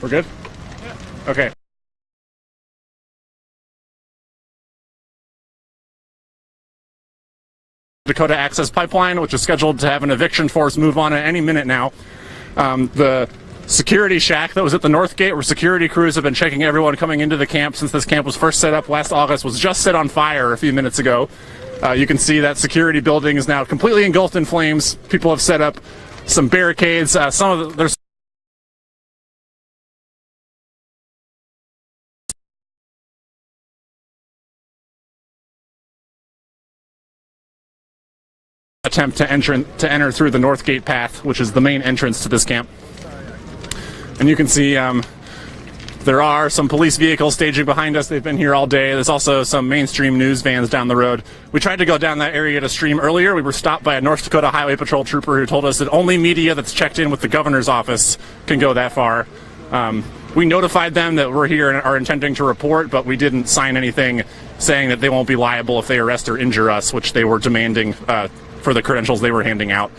We're good? Okay. Dakota Access Pipeline, which is scheduled to have an eviction force move on at any minute now. The security shack that was at the north gate, where security crews have been checking everyone coming into the camp since this camp was first set up last August, was just set on fire a few minutes ago. You can see that security building is now completely engulfed in flames. People have set up some barricades. There's attempt to enter through the north gate path, which is the main entrance to this camp. And you can see there are some police vehicles staging behind us. They've been here all day. There's also some mainstream news vans down the road. We tried to go down that area to stream earlier. We were stopped by a North Dakota Highway Patrol trooper who told us that only media that's checked in with the governor's office can go that far. We notified them that we're here and are intending to report, but we didn't sign anything saying that they won't be liable if they arrest or injure us, which they were demanding for the credentials they were handing out.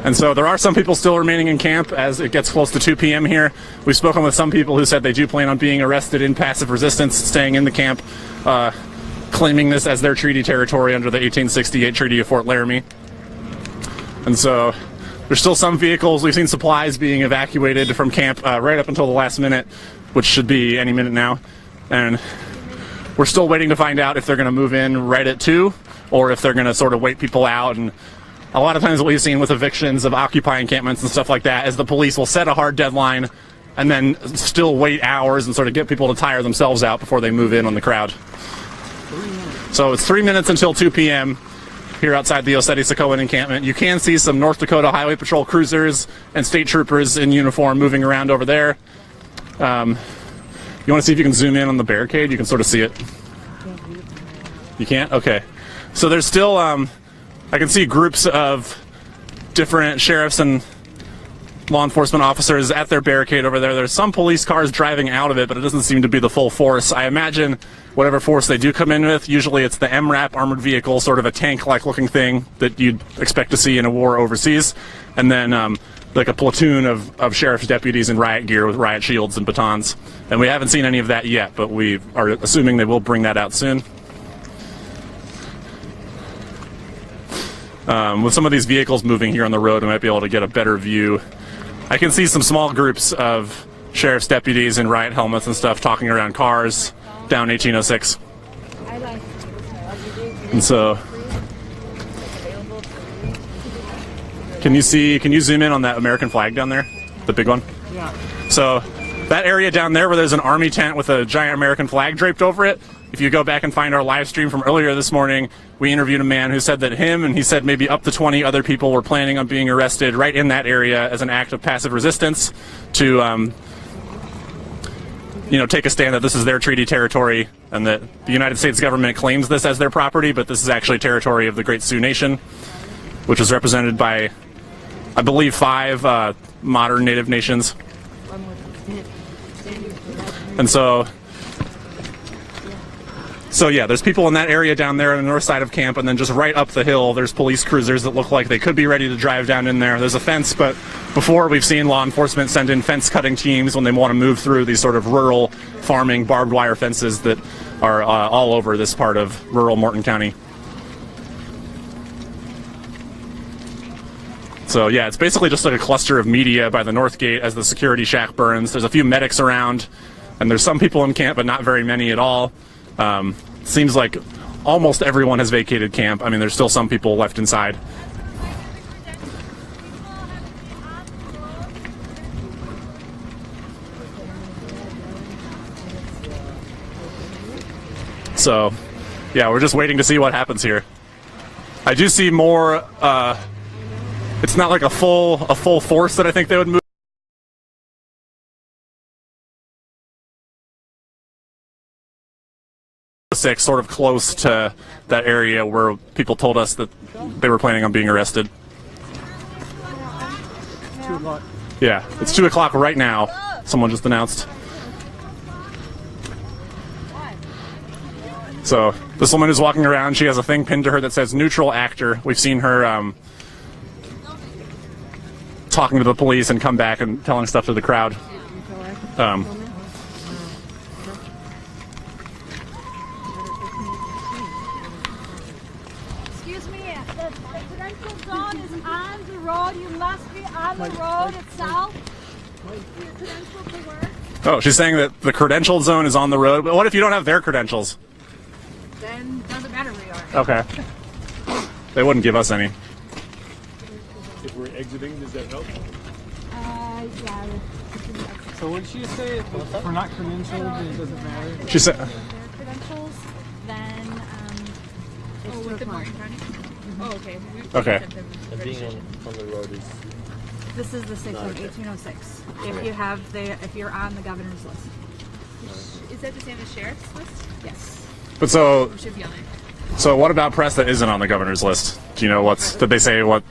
And so there are some people still remaining in camp as it gets close to 2 p.m. here. We've spoken with some people who said they do plan on being arrested in passive resistance, staying in the camp, claiming this as their treaty territory under the 1868 Treaty of Fort Laramie. And so there's still some vehicles. We've seen supplies being evacuated from camp right up until the last minute, which should be any minute now. And we're still waiting to find out if they're going to move in right at 2 or if they're going to sort of wait people out. And a lot of times what we've seen with evictions of Occupy encampments and stuff like that is the police will set a hard deadline and then still wait hours and sort of get people to tire themselves out before they move in on the crowd. So it's 3 minutes until 2 p.m. here outside the Oseti-Sacoan encampment. You can see some North Dakota Highway Patrol cruisers and state troopers in uniform moving around over there. You want to see if you can zoom in on the barricade? You can sort of see it. You can't? Okay. So there's still... I can see groups of different sheriffs and law enforcement officers at their barricade over there. There's some police cars driving out of it, but it doesn't seem to be the full force. I imagine whatever force they do come in with, usually it's the MRAP armored vehicle, sort of a tank-like looking thing that you'd expect to see in a war overseas, and then like a platoon of sheriff's deputies in riot gear with riot shields and batons. And we haven't seen any of that yet, but we are assuming they will bring that out soon. With some of these vehicles moving here on the road, we might be able to get a better view. I can see some small groups of sheriff's deputies in riot helmets and stuff talking around cars down 1806. And so, can you zoom in on that American flag down there? The big one? Yeah. So, that area down there where there's an army tent with a giant American flag draped over it, if you go back and find our live stream from earlier this morning, we interviewed a man who said that him and he said maybe up to 20 other people were planning on being arrested right in that area as an act of passive resistance to, take a stand that this is their treaty territory and that the United States government claims this as their property, but this is actually territory of the Great Sioux Nation, which is represented by, I believe, 5 modern native nations. And so yeah, there's people in that area down there on the north side of camp, and then just right up the hill there's police cruisers that look like they could be ready to drive down in there. There's a fence, but before we've seen law enforcement send in fence cutting teams when they want to move through these sort of rural farming barbed wire fences that are all over this part of rural Morton County. So yeah, it's basically just like a cluster of media by the north gate as the security shack burns. There's a few medics around, and there's some people in camp, but not very many at all. Seems like almost everyone has vacated camp. I mean, there's still some people left inside. So, yeah, we're just waiting to see what happens here. I do see more, it's not like a full force that I think they would move. Sort of close to that area where people told us that they were planning on being arrested. 2 o'clock. Yeah, it's 2 o'clock right now. Someone just announced. So this woman is walking around. She has a thing pinned to her that says neutral actor. We've seen her talking to the police and come back and telling stuff to the crowd. Excuse me, the credential zone is on the road. You must be on the road itself. Your credential to work. Oh, she's saying that the credential zone is on the road. But what if you don't have their credentials? Then it doesn't matter where you are. Okay. They wouldn't give us any. If we're exiting, does that help? Yeah. So what did she say? If we're not credentialed, then it doesn't matter? She said... Their credentials, then it's with the Martin County? Oh, okay. Okay. And being on the road is... This is the 1806. If you're on the governor's list. Is that the same as sheriff's list? Yes. But so... Or should be on it? So what about press that isn't on the governor's list? Do you know what's... Did they say what...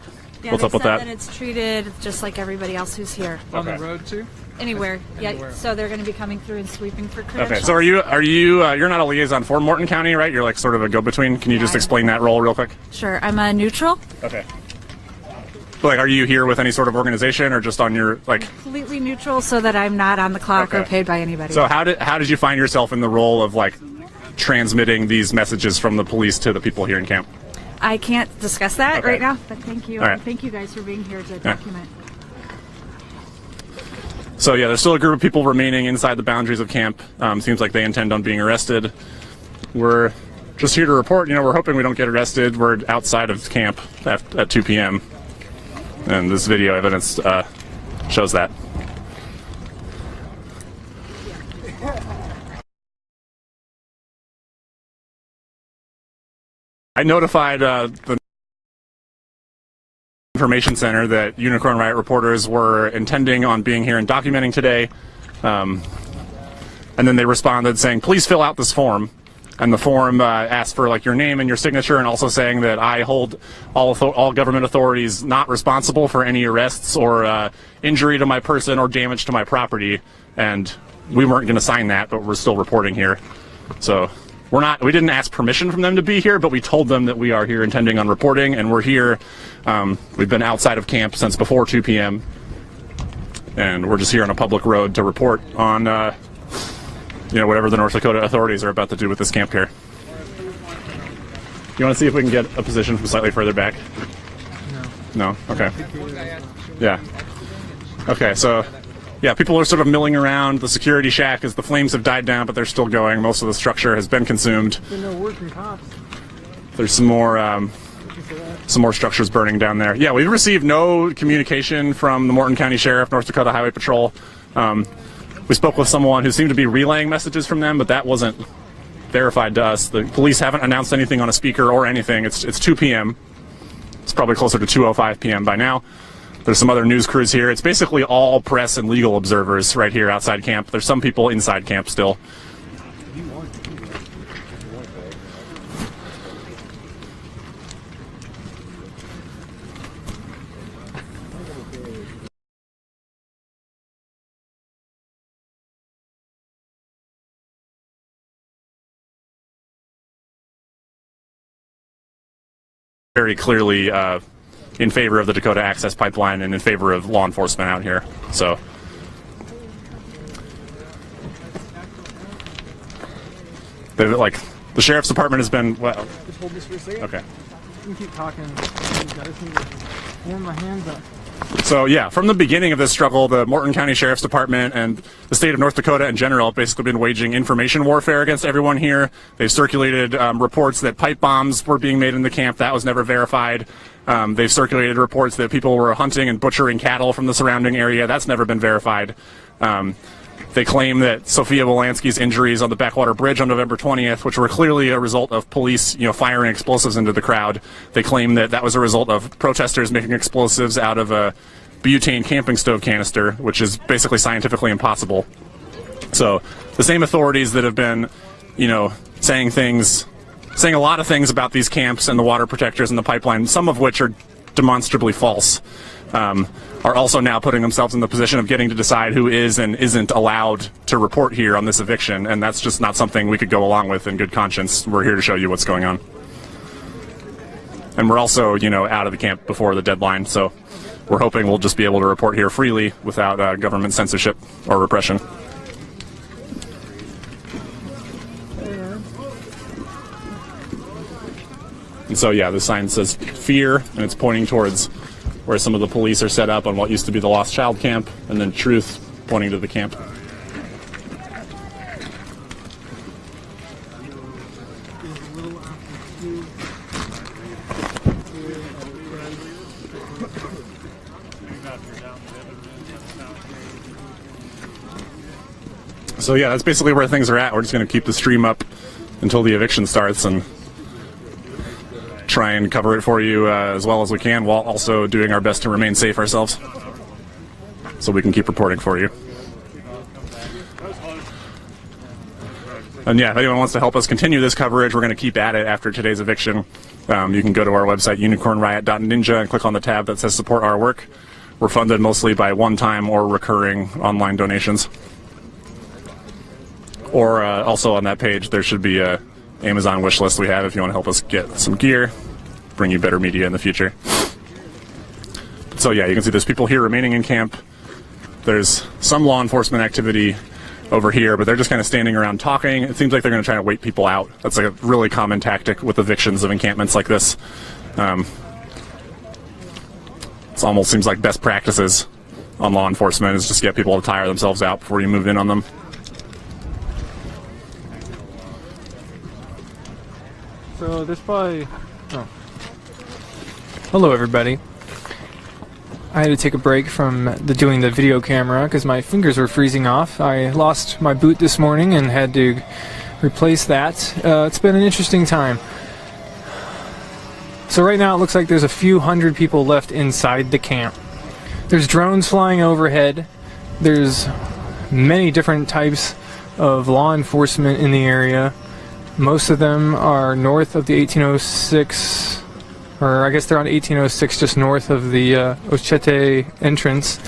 Yeah, what's up with that? That it's treated just like everybody else who's here. On the Okay. road too? Anywhere. Yeah. Anywhere. So they're going to be coming through and sweeping for credentials. Okay, so you're not a liaison for Morton County, right? You're like sort of a go-between. Can you just Yeah. explain that role real quick? Sure. I'm a neutral. Okay. Like, are you here with any sort of organization or just on your, like... Completely neutral so that I'm not on the clock or Okay. paid by anybody. So how did you find yourself in the role of, like, transmitting these messages from the police to the people here in camp? I can't discuss that Okay. right now, but thank you. All right. Thank you guys for being here to document. So yeah, there's still a group of people remaining inside the boundaries of camp. Seems like they intend on being arrested. We're just here to report. You know, we're hoping we don't get arrested. We're outside of camp at 2 p.m. And this video evidence shows that. I notified the information center that Unicorn Riot reporters were intending on being here and documenting today. And then they responded saying, please fill out this form. And the form asked for like your name and your signature, and also saying that I hold all government authorities not responsible for any arrests or injury to my person or damage to my property. And we weren't going to sign that, but we're still reporting here. So we didn't ask permission from them to be here, but we told them that we are here intending on reporting, and we're here. We've been outside of camp since before 2 p.m. and we're just here on a public road to report on whatever the North Dakota authorities are about to do with this camp here. You want to see if we can get a position from slightly further back? No? Okay. Yeah. Okay, so, yeah, people are sort of milling around the security shack as the flames have died down, but they're still going. Most of the structure has been consumed. No working cops. There's some more structures burning down there. Yeah, we've received no communication from the Morton County Sheriff, North Dakota Highway Patrol. We spoke with someone who seemed to be relaying messages from them, but that wasn't verified to us. The police haven't announced anything on a speaker or anything. It's 2 p.m. It's probably closer to 2:05 p.m. by now. There's some other news crews here. It's basically all press and legal observers right here outside camp. There's some people inside camp still. Very clearly in favor of the Dakota Access Pipeline and in favor of law enforcement out here. So the sheriff's department has been Just hold this for a second. okay. You can keep talking. I just need to warm my hands up. So yeah, from the beginning of this struggle, the Morton County Sheriff's Department and the state of North Dakota in general have basically been waging information warfare against everyone here. They've circulated reports that pipe bombs were being made in the camp. That was never verified. They've circulated reports that people were hunting and butchering cattle from the surrounding area. That's never been verified. They claim that Sophia Wolanski's injuries on the Backwater Bridge on November 20th, which were clearly a result of police, firing explosives into the crowd. They claim that that was a result of protesters making explosives out of a butane camping stove canister, which is basically scientifically impossible. So the same authorities that have been, saying a lot of things about these camps and the water protectors and the pipeline, some of which are demonstrably false, are also now putting themselves in the position of getting to decide who is and isn't allowed to report here on this eviction, and that's just not something we could go along with in good conscience. We're here to show you what's going on. And we're also, out of the camp before the deadline, so we're hoping we'll just be able to report here freely without government censorship or repression. And so yeah, the sign says fear, and it's pointing towards where some of the police are set up on what used to be the Lost Child camp, and then truth pointing to the camp. So yeah, that's basically where things are at. We're just going to keep the stream up until the eviction starts and try and cover it for you as well as we can, while also doing our best to remain safe ourselves, so we can keep reporting for you. And yeah, if anyone wants to help us continue this coverage, we're going to keep at it after today's eviction. You can go to our website, unicornriot.ninja, and click on the tab that says support our work. We're funded mostly by one-time or recurring online donations. Or also on that page, there should be a Amazon wish list we have if you want to help us get some gear, bring you better media in the future. So yeah, you can see there's people here remaining in camp. There's some law enforcement activity over here, but they're just kind of standing around talking. It seems like they're going to try to wait people out. That's like a really common tactic with evictions of encampments like this. It almost seems like best practices on law enforcement is just get people to tire themselves out before you move in on them. So there's probably... Oh. Hello everybody. I had to take a break from doing the video camera because my fingers were freezing off. I lost my boot this morning and had to replace that. It's been an interesting time. So right now it looks like there's a few hundred people left inside the camp. There's drones flying overhead. There's many different types of law enforcement in the area. Most of them are north of the 1806, or I guess they're on 1806, just north of the Ochete entrance.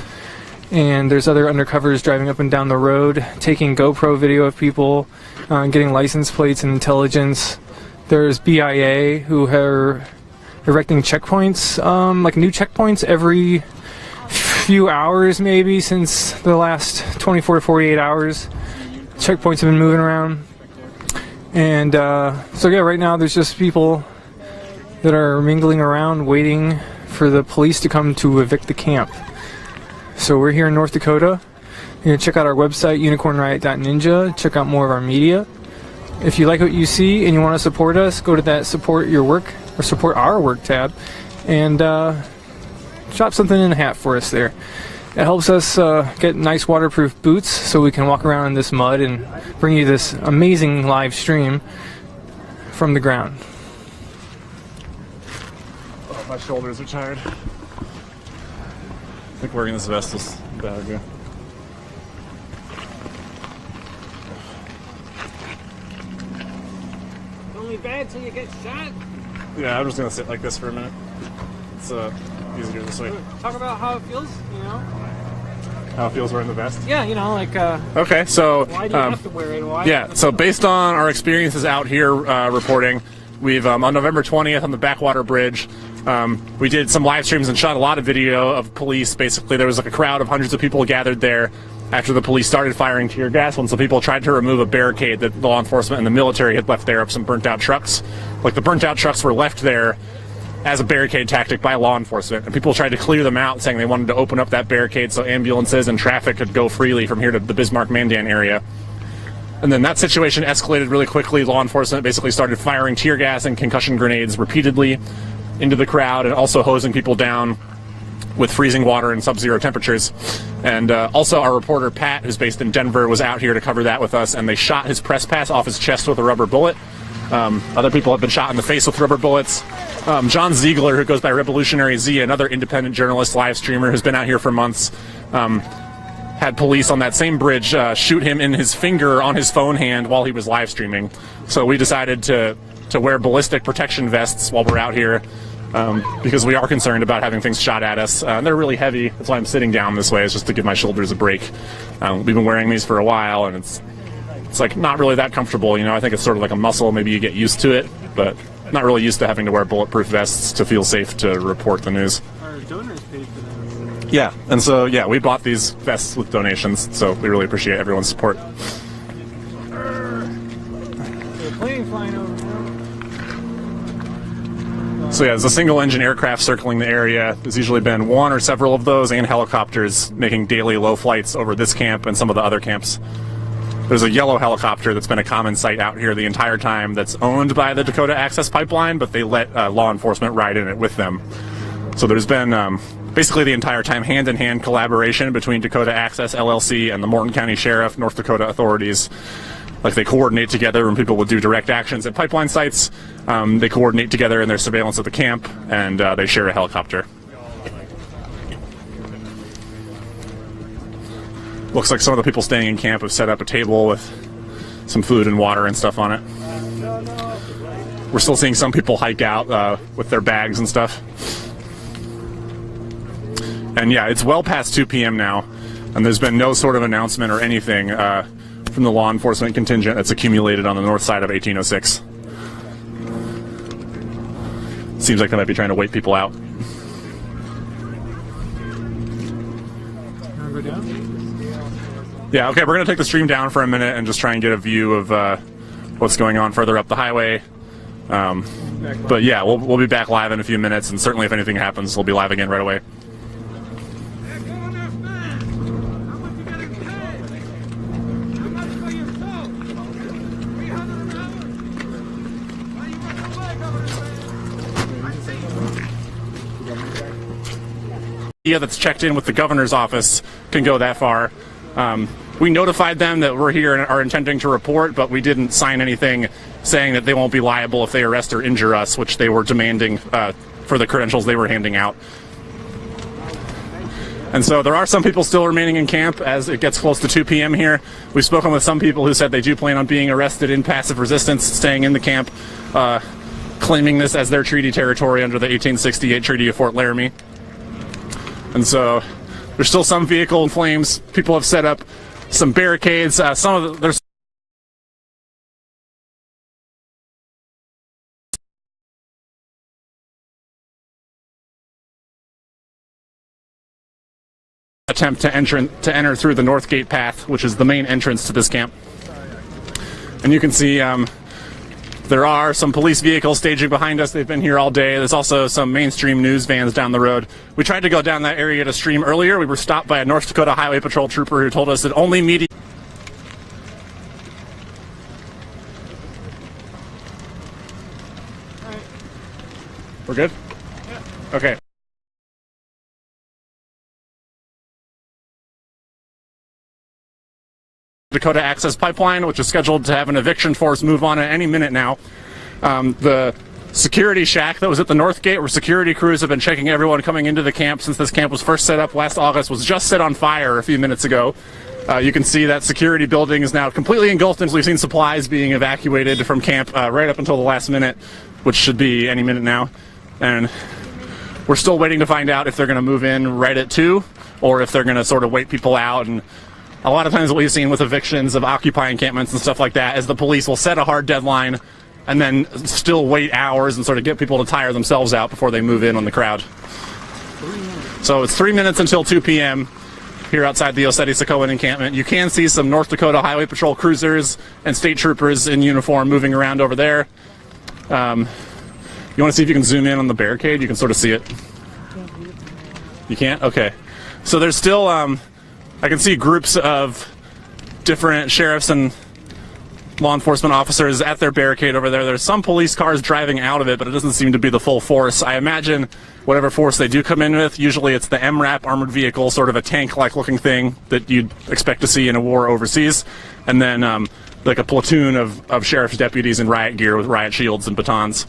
And there's other undercovers driving up and down the road, taking GoPro video of people, getting license plates and intelligence. There's BIA who are erecting checkpoints, like new checkpoints every few hours maybe since the last 24 to 48 hours. Checkpoints have been moving around. And so yeah, right now there's just people that are mingling around waiting for the police to come to evict the camp. So we're here in North Dakota. You're going to check out our website, unicornriot.ninja, check out more of our media. If you like what you see and you want to support us, go to that support your work or support our work tab and drop something in the hat for us there. It helps us get nice waterproof boots so we can walk around in this mud and bring you this amazing live stream from the ground. Oh, my shoulders are tired. I think wearing this vest was a bad idea. It's only bad till you get shot. Yeah, I'm just going to sit like this for a minute. It's easier this way. Talk about how it feels, you know? How it feels wearing the vest? Yeah, you know, like, okay, so... why do you have to wear it? Why yeah, so based on our experiences out here reporting, we've, on November 20th on the Backwater Bridge, we did some live streams and shot a lot of video of police. Basically, there was like a crowd of hundreds of people gathered there after the police started firing tear gas when some people tried to remove a barricade that law enforcement and the military had left there of some burnt out trucks. Like, the burnt out trucks were left there as a barricade tactic by law enforcement, and people tried to clear them out, saying they wanted to open up that barricade so ambulances and traffic could go freely from here to the Bismarck-Mandan area. And then that situation escalated really quickly. Law enforcement basically started firing tear gas and concussion grenades repeatedly into the crowd and also hosing people down with freezing water and sub-zero temperatures. And also our reporter Pat, who's based in Denver, was out here to cover that with us, and they shot his press pass off his chest with a rubber bullet. Other people have been shot in the face with rubber bullets. John Ziegler, who goes by Revolutionary Z, another independent journalist, live streamer who's been out here for months, had police on that same bridge shoot him in his finger on his phone hand while he was live streaming. So we decided to wear ballistic protection vests while we're out here because we are concerned about having things shot at us. They're really heavy. That's why I'm sitting down this way, is just to give my shoulders a break. We've been wearing these for a while, and it's like not really that comfortable, you know. I think it's sort of like a muscle. Maybe you get used to it, but not really used to having to wear bulletproof vests to feel safe to report the news. Our donors paid for them. Yeah, and so yeah, we bought these vests with donations, so we really appreciate everyone's support. Plane flying over now. So yeah, there's a single engine aircraft circling the area. There's usually been one or several of those, and helicopters making daily low flights over this camp and some of the other camps. There's a yellow helicopter that's been a common sight out here the entire time that's owned by the Dakota Access Pipeline, but they let law enforcement ride in it with them. So there's been basically the entire time hand-in-hand collaboration between Dakota Access LLC and the Morton County Sheriff, North Dakota authorities. Like, they coordinate together when people would do direct actions at pipeline sites. They coordinate together in their surveillance of the camp, and they share a helicopter. Looks like some of the people staying in camp have set up a table with some food and water and stuff on it. We're still seeing some people hike out with their bags and stuff. And yeah, it's well past 2 p.m. now, and there's been no sort of announcement or anything from the law enforcement contingent that's accumulated on the north side of 1806. Seems like they might be trying to wait people out. Wanna go down? Yeah, okay, we're going to take the stream down for a minute and just try and get a view of what's going on further up the highway. But yeah, we'll be back live in a few minutes, and certainly if anything happens, we'll be live again right away. That's checked in with the governor's office can go that far. We notified them that we're here and are intending to report, but we didn't sign anything saying that they won't be liable if they arrest or injure us, which they were demanding for the credentials they were handing out. And so there are some people still remaining in camp as it gets close to 2 p.m. here. We've spoken with some people who said they do plan on being arrested in passive resistance, staying in the camp, claiming this as their treaty territory under the 1868 Treaty of Fort Laramie. And so there's still some vehicle in flames. People have set up some barricades. There's attempt to enter through the North Gate path, which is the main entrance to this camp. And you can see there are some police vehicles staging behind us. They've been here all day. There's also some mainstream news vans down the road. We tried to go down that area to stream earlier. We were stopped by a North Dakota Highway Patrol trooper who told us that only media... We're good? Yeah. Okay. Dakota Access Pipeline, which is scheduled to have an eviction force move on at any minute now. The security shack that was at the North Gate, where security crews have been checking everyone coming into the camp since this camp was first set up last August, was just set on fire a few minutes ago. You can see that security building is now completely engulfed, and we've seen supplies being evacuated from camp right up until the last minute, which should be any minute now. And we're still waiting to find out if they're going to move in right at 2, or if they're going to sort of wait people out. And a lot of times what we've seen with evictions of Occupy encampments and stuff like that is the police will set a hard deadline and then still wait hours and sort of get people to tire themselves out before they move in on the crowd. So it's 3 minutes until 2 p.m. here outside the Oseti-Socoan encampment. You can see some North Dakota Highway Patrol cruisers and state troopers in uniform moving around over there. You want to see if you can zoom in on the barricade? You can sort of see it. You can't? Okay. So there's still... I can see groups of different sheriffs and law enforcement officers at their barricade over there. There's some police cars driving out of it, but it doesn't seem to be the full force. I imagine whatever force they do come in with, usually it's the MRAP armored vehicle, sort of a tank-like looking thing that you'd expect to see in a war overseas, and then like a platoon of sheriff's deputies in riot gear with riot shields and batons.